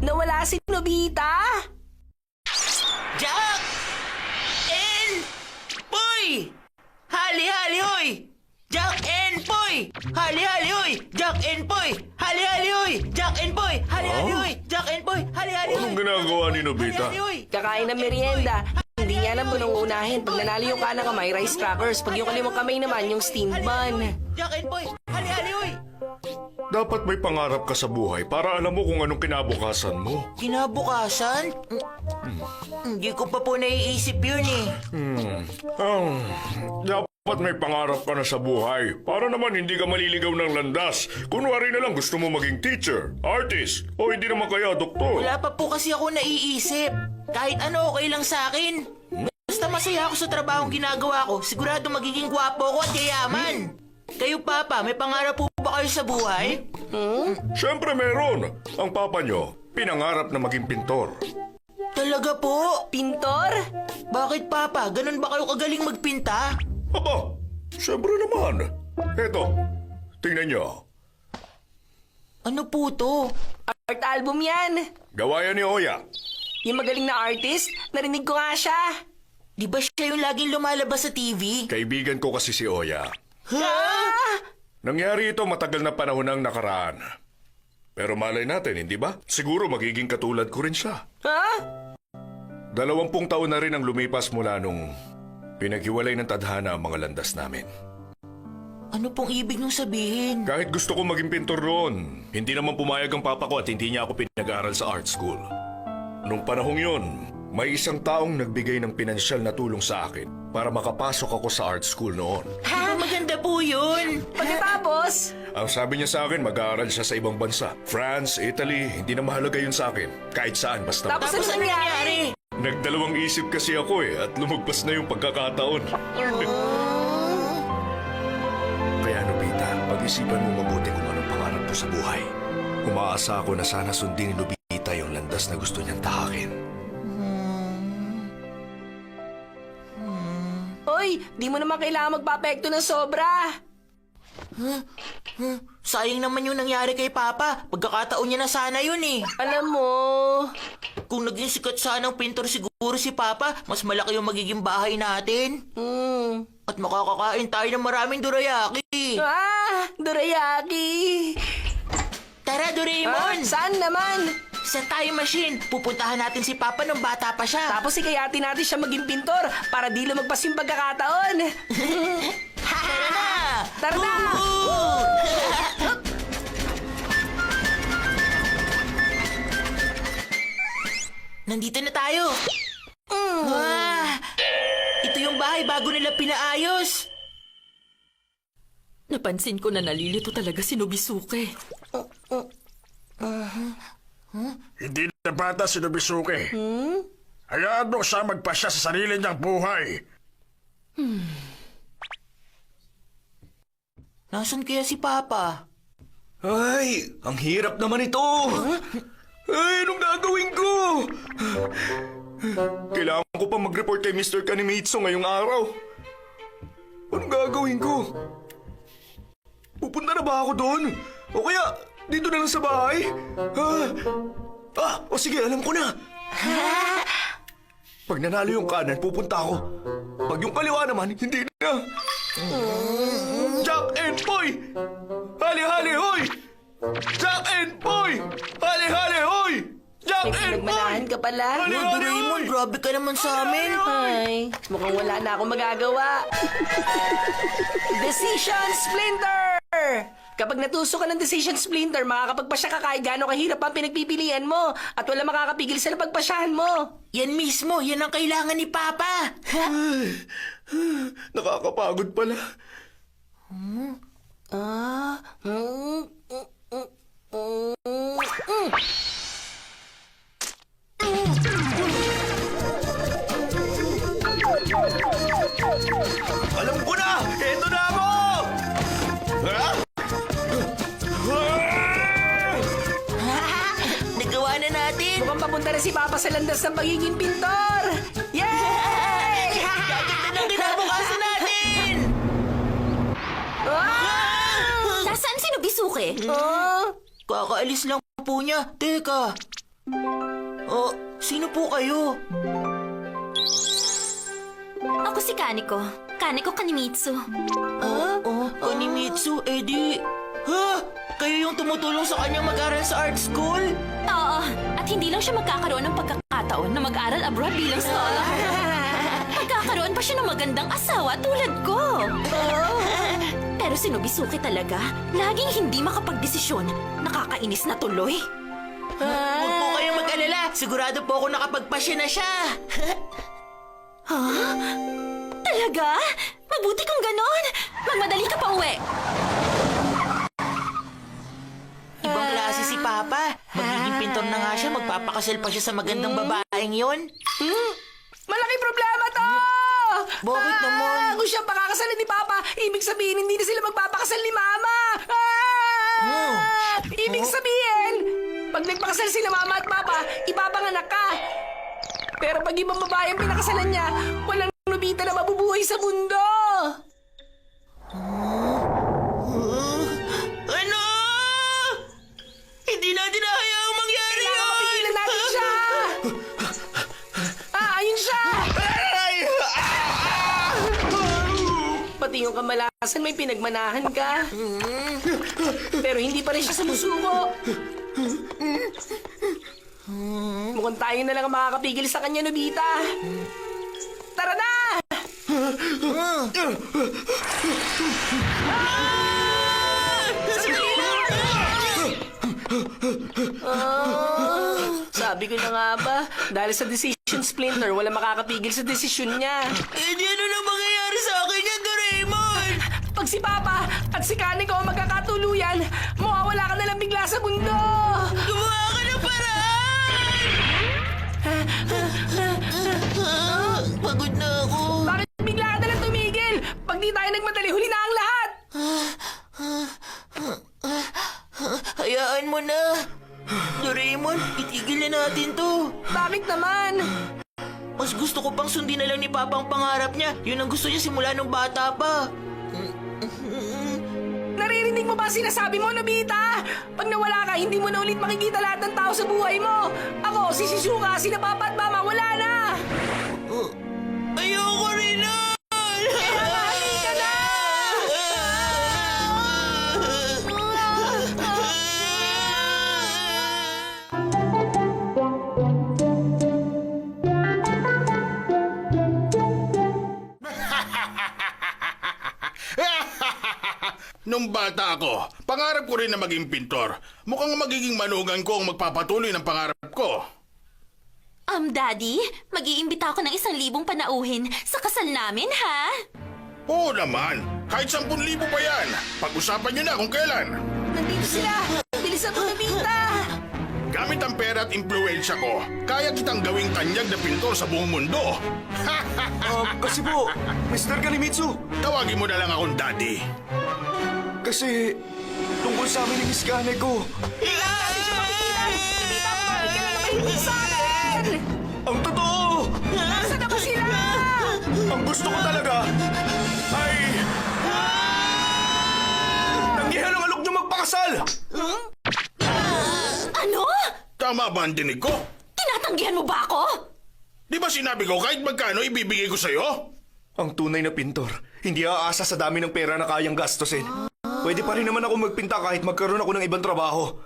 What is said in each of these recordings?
Nawala si Nobita? Jack! En! Poy! Hali-hali hoy! Jack and Poy! Hali-hali hoy! Jack and Poy! Hali-hali hoy! Jack and Poy! Hali-hali hoy! Jack and Poy! Hali-hali hoy! Anong ginagawa ni Nobita? Hali-hali hoy! Kakain ng merienda. Hindi niya alam kung anong unahin. Pag nanalo yung kanang kamay, rice crackers. Pag yung kalimang kamay naman, yung steamed bun. Jack and Poy! Hali-hali hoy! Dapat may pangarap ka sa buhay para alam mo kung anong kinabukasan mo. Kinabukasan? Hindi ko pa po naiisip yun eh. Dapat may pangarap ka na sa buhay para naman hindi ka maliligaw ng landas. Kunwari na lang gusto mo maging teacher, artist, o hindi naman kaya doktor. Wala pa po kasi ako naiisip. Kahit ano okay lang sa akin. Basta masaya ako sa trabahong ginagawa ko, sigurado magiging gwapo ko at yayaman. Kayo, Papa, may pangarap po ba kayo sa buhay? Siyempre meron. Ang papa nyo, pinangarap na maging pintor. Talaga po? Pintor? Bakit, Papa? Ganun ba kayo kagaling magpinta? Aba, siyempre naman. Eto, tingnan nyo. Ano po to? Art album yan. Gawa yan ni Oya. Yung magaling na artist, narinig ko nga siya. Di ba siya yung laging lumalabas sa TV? Kaibigan ko kasi si Oya. Ah! Nangyari ito matagal na panahon ng nakaraan. Pero malay natin, hindi ba? Siguro magiging katulad ko rin siya. Ha? 20 taon na rin ang lumipas mula nung pinaghiwalay ng tadhana ang mga landas namin. Ano pong ibig nung sabihin? Kahit gusto ko maging pintor roon, hindi naman pumayag ang papa ko at hindi niya ako pinag-aaral sa art school. Nung panahong yun, may isang taong nagbigay ng pinansyal na tulong sa akin para makapasok ako sa art school noon. Ha? Maganda po yun. Pagkatapos, Ang sabi niya sa akin, mag-aaral siya sa ibang bansa. France, Italy, hindi na mahalaga yun sa akin. Kahit saan, basta. Tapos ano nangyari? Nagdalawang isip kasi ako at lumagpas na yung pagkakataon. Kaya Nobita, pag-isipan mo mabuti kung anong pangarap mo sa buhay. Umaasa ako na sana sundin ni Nobita yung landas na gusto niyang tahakin. Hoy, di mo naman kailangan magpapekto ng sobra. Sayang naman yung nangyari kay Papa. Pagkakataon niya na sana yun eh. Alam mo, Kung naging sikat sana ang pintor siguro si Papa, mas malaki yung magiging bahay natin. At makakakain tayo ng maraming dorayaki. dorayaki. Tara, Doraemon! Saan naman? Sa time machine, pupuntahan natin si Papa nung bata pa siya. Tapos ikayatin natin siya maging pintor para di lumagpas yung pagkakataon. Tara na! Tara na! Nandito na tayo. Ito yung bahay bago nila pinaayos. Napansin ko na nalilito talaga si Nobisuke. Hindi na bata si Nobisuke. Hayaan mo siya magpasya sa sarili niyang buhay. Nasaan kaya si Papa? Ay, ang hirap naman ito! Ay, anong gagawin ko? Kailangan ko pa mag-report kay Mr. Kanimitsu ngayong araw. Anong gagawin ko? Pupunta na ba ako doon? O kaya, dito na lang sa bahay? O sige, alam ko na. Pag nanalo yung kanan, pupunta ako. Pag yung kaliwa naman, hindi na. Jack and Poy! Hali-hali hoy! Jack and Poy! Hali-hali hoy! Jack May and Poy! pinagmanahan ka pala. Doraemon, grabe ka naman sa amin. Ay, mukhang wala na akong magagawa. Decision Splinter! Kapag natuso ka ng Decision Splinter, makakapagpasya ka kahit gaano kahirap ang pinagpipilian mo at wala makakapigil sa napagpasyahan mo. Yan mismo, yan ang kailangan ni Papa. Nakakapagod pala. Alam ko na! Eto na ako! Nagawa na natin. Mukhang papunta na si Papa sa landas ng pagiging pintor! Yay! Gaganda ng kinabukasan natin. Ah! Nasaan si Nobisuke? Nobisuke. Kakaalis lang po niya. Teka. Oh, sino po kayo? Ako si Kaneko. Kaneko Kanimitsu. Oh, Kanimitsu, edi... Ha? Kayo yung tumutulong sa kanyang mag-aral sa art school? Oo, at hindi lang siya magkakaroon ng pagkakataon na mag-aral abroad bilang scholar. Magkakaroon pa siya ng magandang asawa tulad ko. Pero si Nobisuke talaga, laging hindi makapagdesisyon. Nakakainis na tuloy. Huwag po kayong mag-alala. Sigurado po ako nakapagpasya na siya. Talaga? Mabuti kung ganon. Magmadali ka pa uwi. Ibang klase si Papa. Magiging pintor na nga siya. Magpapakasal pa siya sa magandang babaeng yon. Malaking problema to! Bakit naman? Kung siya pakakasalin ni Papa, ibig sabihin hindi na sila magpapakasal ni Mama! Ibig sabihin, pag nagpakasal sila Mama at Papa, ipapanganak ka. Pero pag ibang babae ang pinakasalan niya, walang Nobita na mabubuhay sa mundo! Ano? Hindi natin hayaang mangyari Kailangan yun! mapigilan natin siya! Ayun siya! Pati yung kamalasan may pinagmanahan ka. Pero hindi pa rin siya sumusuko. Mukhang tayo na lang ang makakapigil sa kanya, Nobita. Tara na! Sandali lang! Sabi ko na nga ba, dahil sa decision splinter, wala makakapigil sa desisyon niya. Eh, di ano na mangyayari sa akin yan, Doraemon? Pag si Papa at si Kaneko ang magkakatuluyan, mawawala ka na lang bigla sa mundo! Gumawa ka ng paraan! Pagod na ako. Bakit bigla ka na lang tumigil? Pag di tayo nagmadali, huli na ang lahat! Hayaan mo na. Doraemon, itigil na natin to. Bakit naman? Mas gusto ko pang sundin na lang ni Papa ang pangarap niya. Yun ang gusto niya simula nung bata pa. Naririnig mo ba ang sinasabi mo, Nobita? Pag nawala ka, hindi mo na ulit makikita lahat ng tao sa buhay mo. Ako, si Shizuka, sila Papa at Mama, wala na! Ayoko rin na! Halika na! Nung bata ako, pangarap ko rin na maging pintor. Mukhang magiging manugang ko ang magpapatuloy ng pangarap ko. Daddy, mag-iimbita ako ng 1,000 panauhin sa kasal namin, ha? Oo naman, kahit 10,000 pa yan. Pag-usapan niyo na kung kailan. Nandito sila! Bilisan mo, Nobita! Gamit ang pera at impluensya ko, kaya kitang gawing tanyag na pintor sa buong mundo. Kasi po, Mr. Kanimitsu, Tawagin mo na lang akong daddy. kasi tungkol sa amin ni Miss Kaneko. Nobita mo! Kailangan mahilig sa akin! Ang totoo! Nasaan na ba sila? Ang gusto ko talaga ay... Tanggihan ang alok niyo magpakasal! Ano? Tama ba ang dinig ko? Tinatanggihan mo ba ako? Di ba sinabi ko kahit magkano ibibigay ko sa'yo? Ang tunay na pintor, hindi aasa sa dami ng pera na kayang gastusin. Pwede pa rin naman ako magpinta kahit magkaroon ako ng ibang trabaho.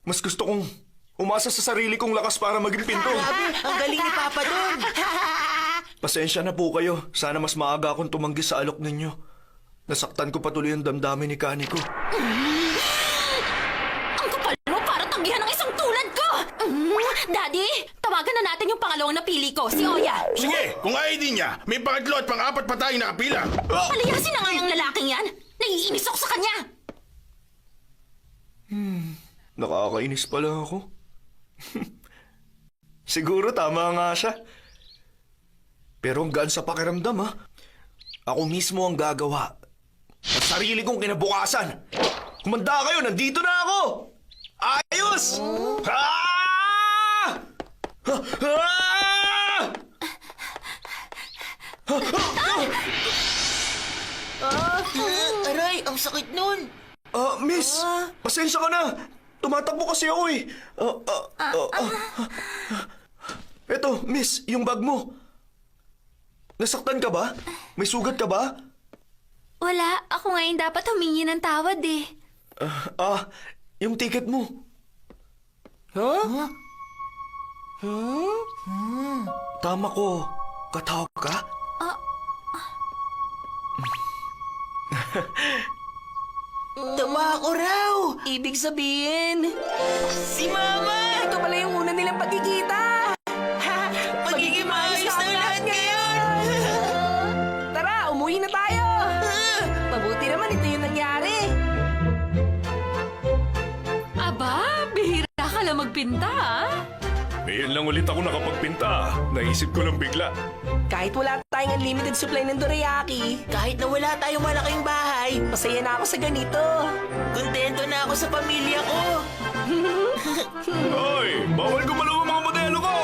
Mas gusto kong umasa sa sarili kong lakas para maging pintor. Ang galing ni Papa doon. Pasensya na po kayo. Sana mas maaga akong tumanggi sa alok ninyo. Nasaktan ko patuloy ang damdamin ni Kaneko. Ang kapal mo para tanggihan ng isang tulad ko! Daddy, tawagan na natin yung pangalawang napili ko, si Oya. Sige, kung ayaw din niya, may pangatlo at pang-apat pa tayong nakapila. Palayasin na nga yung lalaking yan. Naiinis ako sa kanya. Nakakainis pala ako. Siguro tama nga siya. Pero ang gaan sa pakiramdam, ha? Ako mismo ang gagawa. At sarili kong kinabukasan. Kumanda kayo, nandito na ako! Ayos! Ah! Ah! Aray, ang sakit nun. Miss, pasensya ka na. Tumatakbo kasi ako eh. Eto, miss, yung bag mo. Nasaktan ka ba? May sugat ka ba? Wala, ako nga yung dapat humingi ng tawad eh. Yung ticket mo. Tama ko. Katawag ka? Tama ako raw! Ibig sabihin, Si Mama! ito pala yung una nilang pagkikita. Magiging maayos na ang lahat ngayon! Tara, umuwi na tayo. Mabuti naman ito yung nangyari. Aba, bihira ka lang magpinta ah. Ngayon lang ulit ako nakapagpinta. Naisip ko lang bigla. Kahit wala tayong unlimited supply ng dorayaki, Kahit na wala tayong malaking bahay, masaya na ako sa ganito. kontento na ako sa pamilya ko. Hoy! Bawal gumalaw ang mga modelo ko!